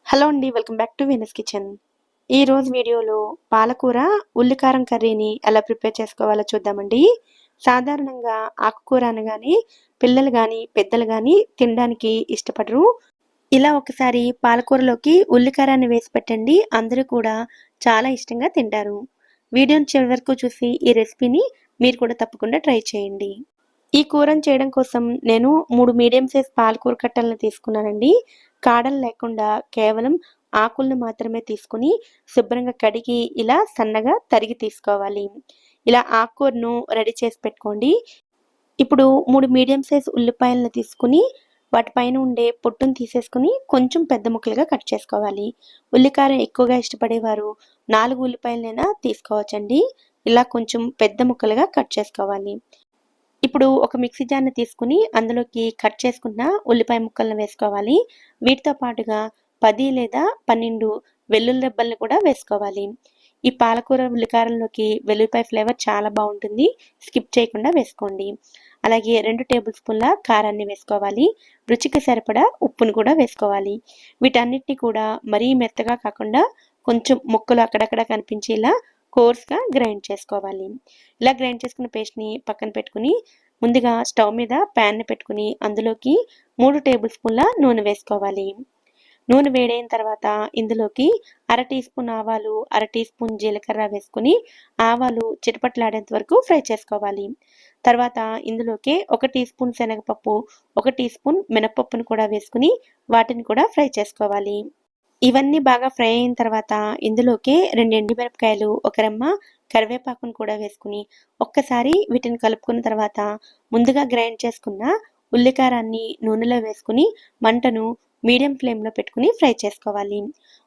Hello అండి, welcome back to Venus kitchen. ఈ రోజు వీడియోలో పాలకూర ఉల్లికారం కర్రీని ఎలా ప్రిపేర్ చేసుకోవాలో చూద్దామండి. సాధారణంగా ఆకుకూర అనగానే పిల్లలు కానీ పెద్దలు కానీ తినడానికి ఇష్టపడరు. ఇలా ఒకసారి పాలకూరలోకి ఉల్లికారాన్ని వేసి పెట్టండి, అందరూ కూడా చాలా ఇష్టంగా తింటారు. వీడియోని చివరి వరకు చూసి ఈ రెసిపీని మీరు కూడా తప్పకుండా ట్రై చేయండి. ఈ కూరను చేయడం కోసం నేను 3 మీడియం సైజ్ పాలకూర కట్టలను తీసుకున్నానండి. కాడలు లేకుండా కేవలం ఆకులను మాత్రమే తీసుకుని శుభ్రంగా కడిగి ఇలా సన్నగా తరిగి తీసుకోవాలి. ఇలా ఆకుకూరను రెడీ చేసి పెట్టుకోండి. ఇప్పుడు 3 మీడియం సైజ్ ఉల్లిపాయలను తీసుకుని వాటిపైన ఉండే పొట్టును తీసేసుకుని కొంచెం పెద్ద ముక్కలుగా కట్ చేసుకోవాలి. ఉల్లికారం ఎక్కువగా ఇష్టపడేవారు 4 ఉల్లిపాయలైనా తీసుకోవచ్చండి. ఇలా కొంచెం పెద్ద ముక్కలుగా కట్ చేసుకోవాలి. ఇప్పుడు ఒక మిక్సీ జార్‌ని తీసుకొని అందులోకి కట్ చేసుకున్న ఉల్లిపాయ ముక్కలను వేసుకోవాలి. వీటితో పాటుగా 10 లేదా 12 వెల్లుల్లి రెబ్బలను కూడా వేసుకోవాలి. ఈ పాలకూర ఉల్లికారంలోకి వెల్లుల్లిపాయ ఫ్లేవర్ చాలా బాగుంటుంది. స్కిప్ చేయకుండా వేసుకోండి. అలాగే 2 టేబుల్ స్పూన్ల కారాన్ని వేసుకోవాలి. రుచికి సరిపడా ఉప్పును కూడా వేసుకోవాలి. వీటన్నిటిని కూడా మరీ మెత్తగా కాకుండా కొంచెం ముక్కలు అక్కడక్కడ కనిపించేలా కోర్స్‌గా గ్రైండ్ చేసుకోవాలి. ఇలా గ్రైండ్ చేసుకున్న పేస్ట్‌ని పక్కన పెట్టుకుని ముందుగా స్టవ్ మీద ప్యాన్‌ని పెట్టుకుని అందులోకి 3 టేబుల్ స్పూన్ల నూనె వేసుకోవాలి. నూనె వేడైన తర్వాత ఇందులోకి అర టీ స్పూన్ ఆవాలు, అర టీ స్పూన్ జీలకర్ర వేసుకుని ఆవాలు చిటపటలాడేంత వరకు ఫ్రై చేసుకోవాలి. తర్వాత ఇందులోకి 1 టీ స్పూన్ శనగపప్పు, 1 టీ స్పూన్ మినపప్పును కూడా వేసుకుని వాటిని కూడా ఫ్రై చేసుకోవాలి. ఇవన్నీ బాగా ఫ్రై అయిన తర్వాత ఇందులోకి 2 ఎండుమిరపకాయలు, ఒక రెమ్మ కరివేపాకును కూడా వేసుకుని ఒక్కసారి వీటిని కలుపుకున్న తర్వాత ముందుగా గ్రైండ్ చేసుకున్న ఉల్లికారాన్ని నూనెలో వేసుకుని మంటను మీడియం ఫ్లేమ్లో పెట్టుకుని ఫ్రై చేసుకోవాలి.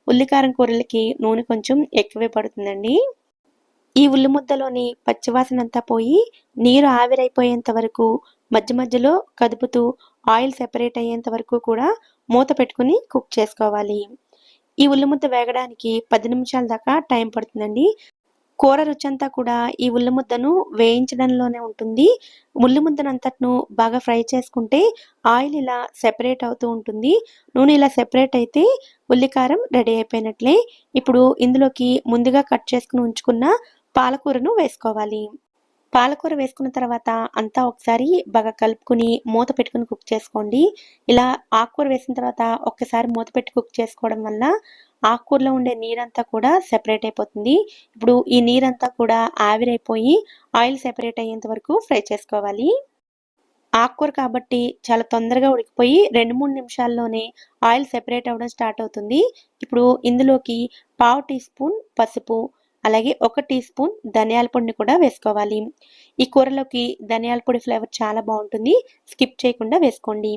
ఉల్లికారం కూరలకి నూనె కొంచెం ఎక్కువే పడుతుందండి. ఈ ఉల్లి ముద్దలోని పచ్చివాసన అంతా పోయి నీరు ఆవిరైపోయేంత వరకు మధ్య మధ్యలో కదుపుతూ ఆయిల్ సెపరేట్ అయ్యేంత వరకు కూడా మూత పెట్టుకుని కుక్ చేసుకోవాలి. ఈ ఉల్లి ముద్ద వేగడానికి 10 నిమిషాల దాకా టైం పడుతుందండి. కూర రుచంతా కూడా ఈ ఉల్లి ముద్దను వేయించడంలోనే ఉంటుంది. ఉల్లి ముద్దనంతటిను బాగా ఫ్రై చేసుకుంటే ఆయిల్ ఇలా సెపరేట్ అవుతూ ఉంటుంది. నూనె ఇలా సెపరేట్ అయితే ఉల్లికారం రెడీ అయిపోయినట్లే. ఇప్పుడు ఇందులోకి ముందుగా కట్ చేసుకుని ఉంచుకున్న పాలకూరను వేసుకోవాలి. పాలకూర వేసుకున్న తర్వాత అంతా ఒకసారి బాగా కలుపుకుని మూత పెట్టుకుని కుక్ చేసుకోండి. ఇలా ఆకుకూర వేసిన తర్వాత ఒక్కసారి మూత పెట్టి కుక్ చేసుకోవడం వల్ల ఆకుకూరలో ఉండే నీరంతా కూడా సెపరేట్ అయిపోతుంది. ఇప్పుడు ఈ నీరంతా కూడా ఆవిరైపోయి ఆయిల్ సెపరేట్ అయ్యేంత వరకు ఫ్రై చేసుకోవాలి. ఆకుకూర కాబట్టి చాలా తొందరగా ఉడికిపోయి 2-3 నిమిషాల్లోనే ఆయిల్ సెపరేట్ అవ్వడం స్టార్ట్ అవుతుంది. ఇప్పుడు ఇందులోకి పావు టీ స్పూన్ పసుపు, అలాగే 1 టీ స్పూన్ ధనియాల పొడిని కూడా వేసుకోవాలి. ఈ కూరలోకి ధనియాల పొడి ఫ్లేవర్ చాలా బాగుంటుంది. స్కిప్ చేయకుండా వేసుకోండి.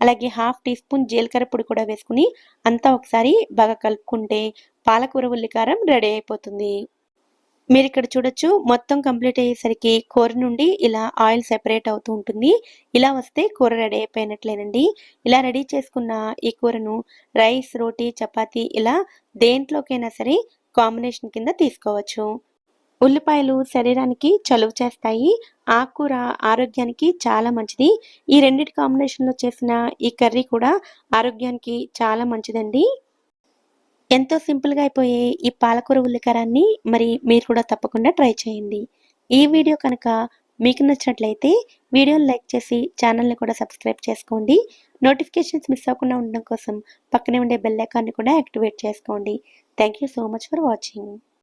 అలాగే హాఫ్ టీ స్పూన్ జీలకర్ర పొడి కూడా వేసుకుని అంతా ఒకసారి బాగా కలుపుకుంటే పాలకూర ఉల్లికారం రెడీ అయిపోతుంది. మీరు ఇక్కడ చూడొచ్చు, మొత్తం కంప్లీట్ అయ్యేసరికి కూర నుండి ఇలా ఆయిల్ సెపరేట్ అవుతూ ఉంటుంది. ఇలా వస్తే కూర రెడీ అయిపోయినట్లేనండి. ఇలా రెడీ చేసుకున్న ఈ కూరను రైస్, రోటీ, చపాతీ ఇలా దేంట్లోకైనా సరే కాంబినేషన్ కింద తీసుకోవచ్చు. ఉల్లిపాయలు శరీరానికి చలువ చేస్తాయి. ఆకుకూర ఆరోగ్యానికి చాలా మంచిది. ఈ రెండిటి కాంబినేషన్‌లో చేసిన ఈ కర్రీ కూడా ఆరోగ్యానికి చాలా మంచిదండి. ఎంతో సింపుల్‌గా అయిపోయే ఈ పాలకూర ఉల్లికారాన్ని మరి మీరు కూడా తప్పకుండా ట్రై చేయండి. ఈ వీడియో కనుక మీకు నచ్చినట్లయితే వీడియోని లైక్ చేసి ఛానల్‌ని కూడా సబ్స్క్రైబ్ చేసుకోండి. నోటిఫికేషన్స్ మిస్ అవ్వకుండా ఉండడం కోసం పక్కనే ఉండే బెల్ ఐకాన్‌ని కూడా యాక్టివేట్ చేసుకోండి. Thank you so much for watching.